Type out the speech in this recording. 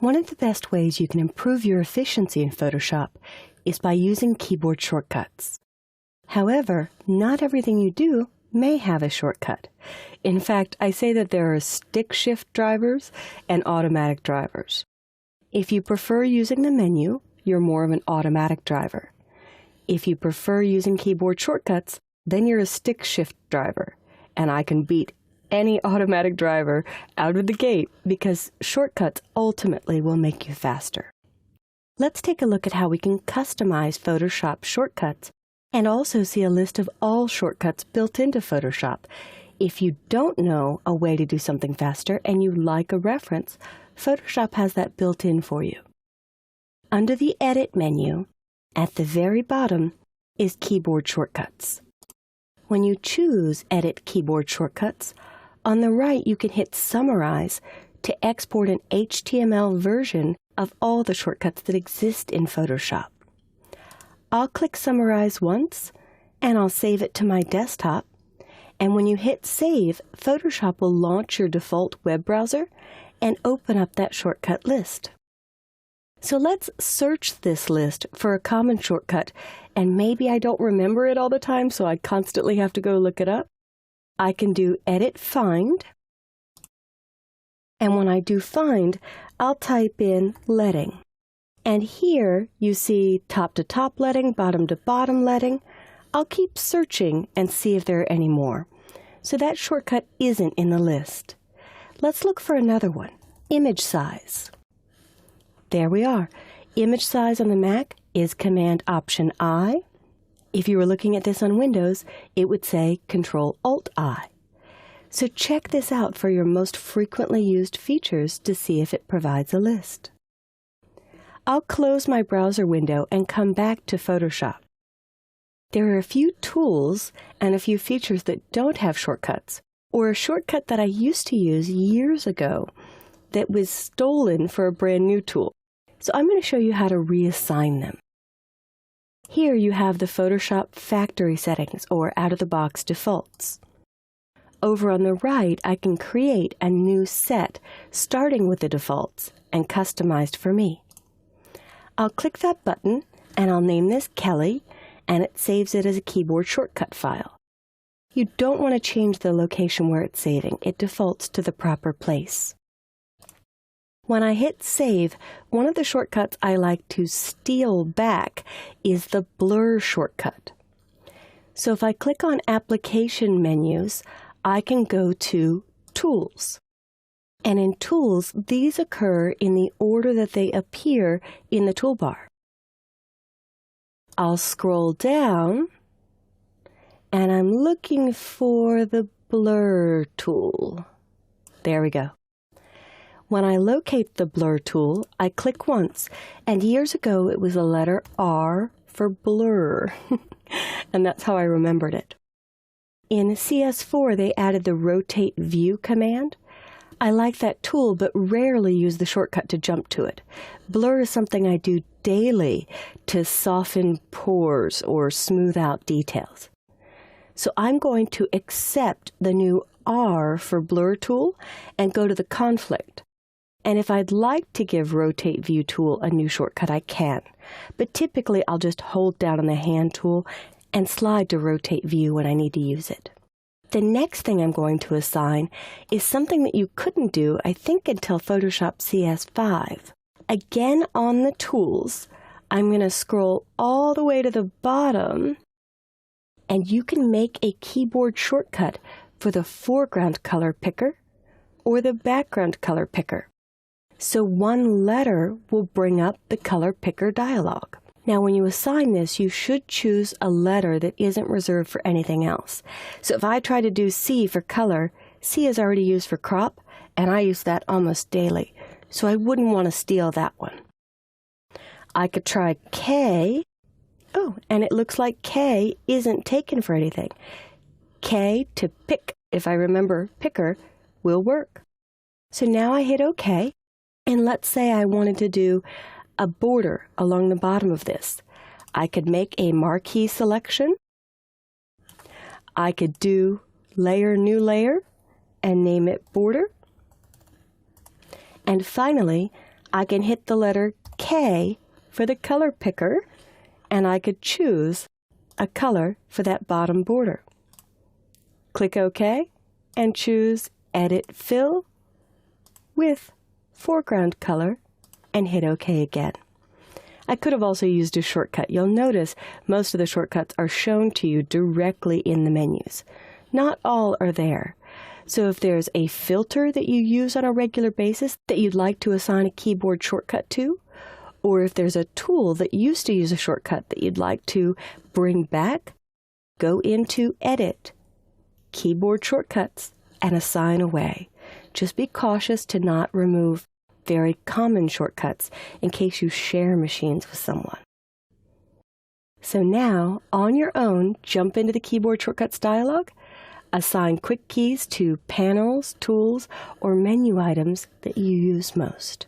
One of the best ways you can improve your efficiency in Photoshop is by using keyboard shortcuts. However, not everything you do may have a shortcut. In fact, I say that there are stick shift drivers and automatic drivers. If you prefer using the menu, you're more of an automatic driver. If you prefer using keyboard shortcuts, then you're a stick shift driver, and I can beat any automatic driver out of the gate because shortcuts ultimately will make you faster. Let's take a look at how we can customize Photoshop shortcuts and also see a list of all shortcuts built into Photoshop. If you don't know a way to do something faster and you like a reference, Photoshop has that built in for you. Under the Edit menu, at the very bottom is Keyboard Shortcuts. When you choose Edit Keyboard Shortcuts, on the right you can hit Summarize to export an HTML version of all the shortcuts that exist in Photoshop. I'll click Summarize once, and I'll save it to my desktop. And when you hit Save, Photoshop will launch your default web browser and open up that shortcut list. So let's search this list for a common shortcut, and maybe I don't remember it all the time, so I constantly have to go look it up. I can do Edit Find, and when I do Find, I'll type in leading. And here you see top to top leading, bottom to bottom leading. I'll keep searching and see if there are any more. So that shortcut isn't in the list. Let's look for another one, Image Size. There we are. Image size on the Mac is Command Option I. If you were looking at this on Windows, it would say Control Alt I. So check this out for your most frequently used features to see if it provides a list. I'll close my browser window and come back to Photoshop. There are a few tools and a few features that don't have shortcuts, or a shortcut that I used to use years ago that was stolen for a brand new tool. So I'm going to show you how to reassign them. Here you have the Photoshop factory settings, or out-of-the-box defaults. Over on the right, I can create a new set starting with the defaults and customized for me. I'll click that button and I'll name this Kelly, and it saves it as a keyboard shortcut file. You don't want to change the location where it's saving. It defaults to the proper place. When I hit Save, one of the shortcuts I like to steal back is the Blur shortcut. So if I click on Application menus, I can go to Tools. And in Tools, these occur in the order that they appear in the toolbar. I'll scroll down, and I'm looking for the Blur tool. There we go. When I locate the Blur tool, I click once, and years ago it was a letter R for blur, and that's how I remembered it. In CS4, they added the Rotate View command. I like that tool, but rarely use the shortcut to jump to it. Blur is something I do daily to soften pores or smooth out details. So I'm going to accept the new R for Blur tool and go to the conflict. And if I'd like to give Rotate View tool a new shortcut, I can. But typically, I'll just hold down on the hand tool and slide to Rotate View when I need to use it. The next thing I'm going to assign is something that you couldn't do, I think, until PhotoshopCS6. Again, on the tools, I'm going to scroll all the way to the bottom, and you can make a keyboard shortcut for the foreground color picker or the background color picker. So one letter will bring up the color picker dialog. Now when you assign this, you should choose a letter that isn't reserved for anything else. So if I try to do C for color, C is already used for crop, and I use that almost daily. So I wouldn't want to steal that one. I could try K. Oh, and it looks like K isn't taken for anything. K to pick, if I remember picker, will work. So now I hit OK. And let's say I wanted to do a border along the bottom of this. I could make a marquee selection. I could do Layer, New Layer, and name it Border. And finally, I can hit the letter K for the color picker, and I could choose a color for that bottom border. Click OK and choose Edit Fill with Foreground Color and hit OK again. I could have also used a shortcut. You'll notice most of the shortcuts are shown to you directly in the menus. Not all are there. So if there's a filter that you use on a regular basis that you'd like to assign a keyboard shortcut to, or if there's a tool that used to use a shortcut that you'd like to bring back, go into Edit, Keyboard Shortcuts, and assign away. Just be cautious to not remove very common shortcuts in case you share machines with someone. So now, on your own, jump into the Keyboard Shortcuts dialog, assign quick keys to panels, tools, or menu items that you use most.